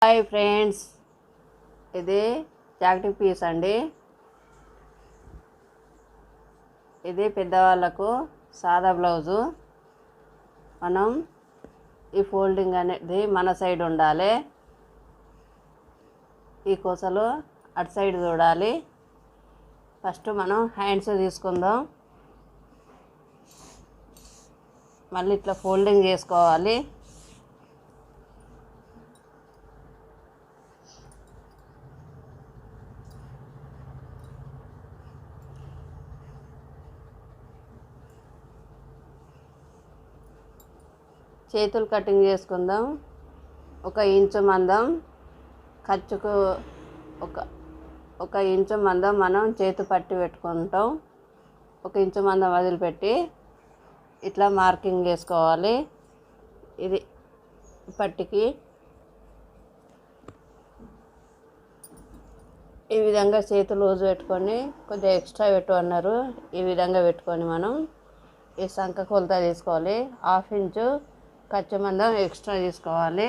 Hi friends, ఇది jacket piece అండి. ఇది పెద్దవాళ్ళకు సాదా బ్లౌజు. మనం ఈ ఫోల్డింగ్ అనేది మన సైడ్ ఉండాలి, ఈ కొసలు అటు సైడ్ చూడాలి. ఫస్ట్ మనం హ్యాండ్స్ తీసుకుందాం, మళ్ళీ ఇట్లా ఫోల్డింగ్ చేసుకోవాలి. చేతులు కటింగ్ చేసుకుందాం. 1 ఇంచు మందం ఖర్చుకు ఒక ఇంచు మందం మనం చేతు పట్టి పెట్టుకుంటాం. 1 ఇంచు మందం వదిలిపెట్టి ఇట్లా మార్కింగ్ చేసుకోవాలి. ఇది పట్టికి ఈ విధంగా చేతులు లూజు పెట్టుకొని కొద్దిగా ఎక్స్ట్రా పెట్టు అన్నారు. ఈ విధంగా పెట్టుకొని మనం ఈ సంఖ కొలత తీసుకోవాలి. 1/2 ఇంచు ఖర్చు మందం ఎక్స్ట్రా తీసుకోవాలి.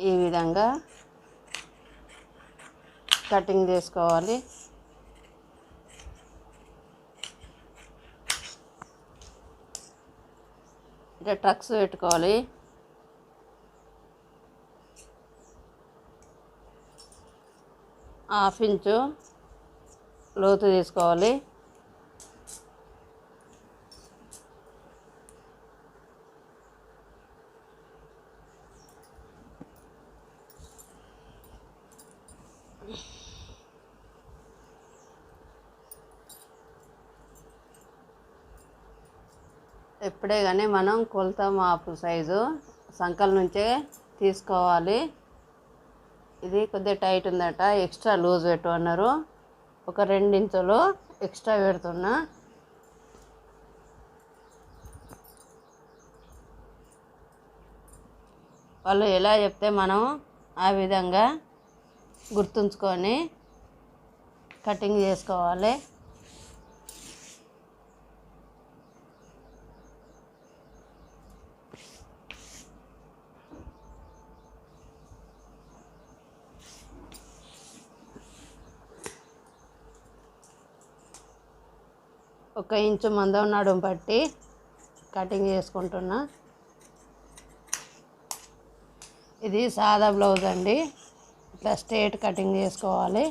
ఈ విధంగా కటింగ్ చేసుకోవాలి. ఇట్లా ట్రక్స్ పెట్టుకోవాలి. హాఫ్ ఇంచు లోతు తీసుకోవాలి. ఎప్పుడే కానీ మనం కొలత మాపు సైజు సంకల నుంచే తీసుకోవాలి. ఇది కొద్దిగా టైట్ ఉందట, ఎక్స్ట్రా లూజ్ పెట్టు అన్నారు. ఒక 2 ఇంచులు ఎక్స్ట్రా పెడుతున్నా. వాళ్ళు ఎలా చెప్తే మనం ఆ విధంగా గుర్తుంచుకొని కటింగ్ చేసుకోవాలి. ఒక ఇంచు మందం నడుము పట్టి కటింగ్ చేసుకుంటున్నా. ఇది సాదా బ్లౌజ్ అండి. ఇట్లా స్ట్రేట్ కటింగ్ చేసుకోవాలి.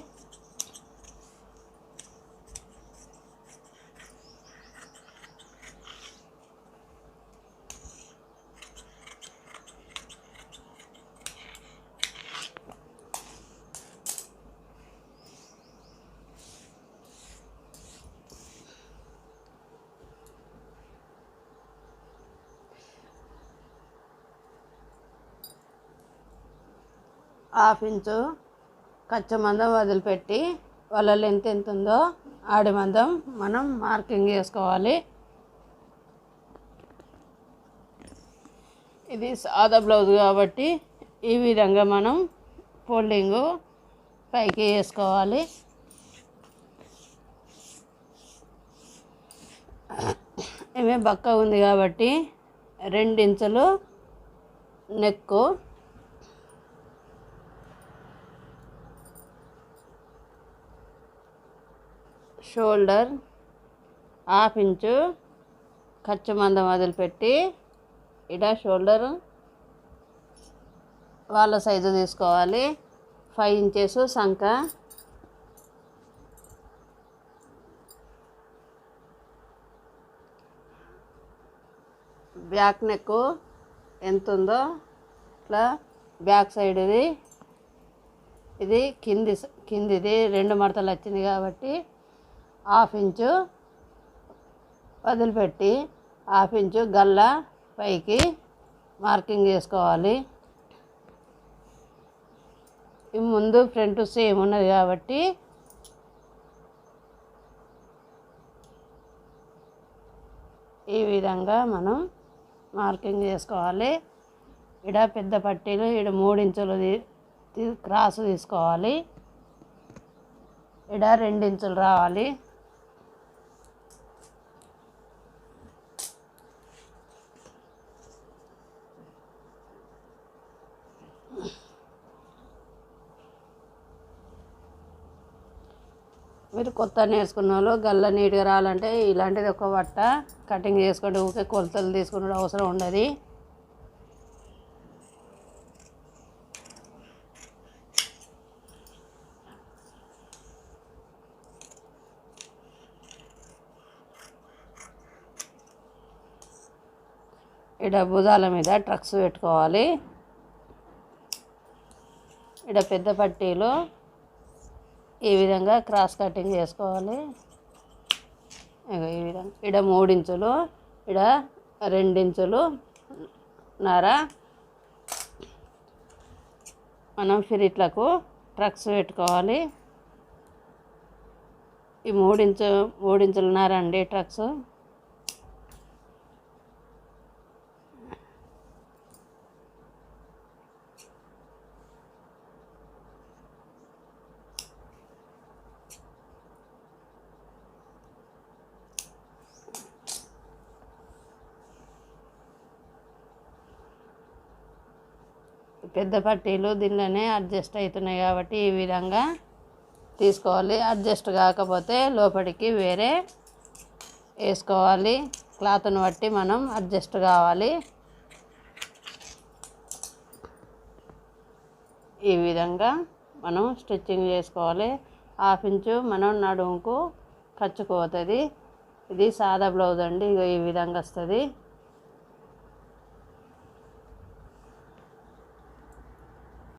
హాఫ్ ఇంచు కచ్చ మందం వదిలిపెట్టి వాళ్ళ లెంత్ ఎంత ఉందో ఆడి మందం మనం మార్కింగ్ చేసుకోవాలి. ఇది సాదా బ్లౌజ్ కాబట్టి ఈ విధంగా మనం ఫోల్డింగు పైకి వేసుకోవాలి. ఏమే బక్క ఉంది కాబట్టి 2 ఇంచులు నెక్కు, షోల్డర్ హాఫ్ ఇంచు ఖర్చు మందం వదిలిపెట్టి ఇలా షోల్డర్ వాళ్ళ సైజు తీసుకోవాలి. 5 ఇంచెస్ సంక, బ్యాక్ నెక్ ఎంత ఉందో ఇట్లా బ్యాక్ సైడ్ ఇది కిందిది 2 మడతలు వచ్చింది కాబట్టి హాఫ్ ఇంచు వదిలిపెట్టి హాఫ్ ఇంచు గల్ల పైకి మార్కింగ్ చేసుకోవాలి. ఈ ముందు ఫ్రంట్ సేమ్ ఉన్నది కాబట్టి ఈ విధంగా మనం మార్కింగ్ చేసుకోవాలి. ఇక్కడ పెద్ద పట్టీలు 3 ఇంచులు క్రాస్ తీసుకోవాలి. ఇక్కడ 2 ఇంచులు రావాలి. మీరు కొత్త నేర్చుకున్న వాళ్ళు గల్ల నీట్గా రావాలంటే ఇలాంటిది ఒక వట్ట కటింగ్ చేసుకుంటే ఊరికే కొలతలు తీసుకునే అవసరం ఉండదు. ఇక్కడ భుజాల మీద ట్రక్స్ పెట్టుకోవాలి. ఇక్కడ పెద్ద పట్టీలు ఈ విధంగా క్రాస్ కటింగ్ చేసుకోవాలి. ఈ విధంగా ఇక్కడ 3 ఇంచులు, ఇక్కడ 2 ఇంచులు నర మనం ఫిరిట్లకు ట్రక్స్ పెట్టుకోవాలి. ఈ 3 ఇంచులున్నర అండి ట్రక్స్. పెద్ద పట్టీలు దీనిలోనే అడ్జస్ట్ అవుతున్నాయి కాబట్టి ఈ విధంగా తీసుకోవాలి. అడ్జస్ట్ కాకపోతే లోపలికి వేరే వేసుకోవాలి. క్లాత్ని బట్టి మనం అడ్జస్ట్ కావాలి. ఈ విధంగా మనం స్టిచ్చింగ్ చేసుకోవాలి. 1/2 ఇంచు మనం నడుముకు ఖర్చుకు పోతుంది. ఇది సాదా బ్లౌజ్ అండి. ఈ విధంగా వస్తుంది.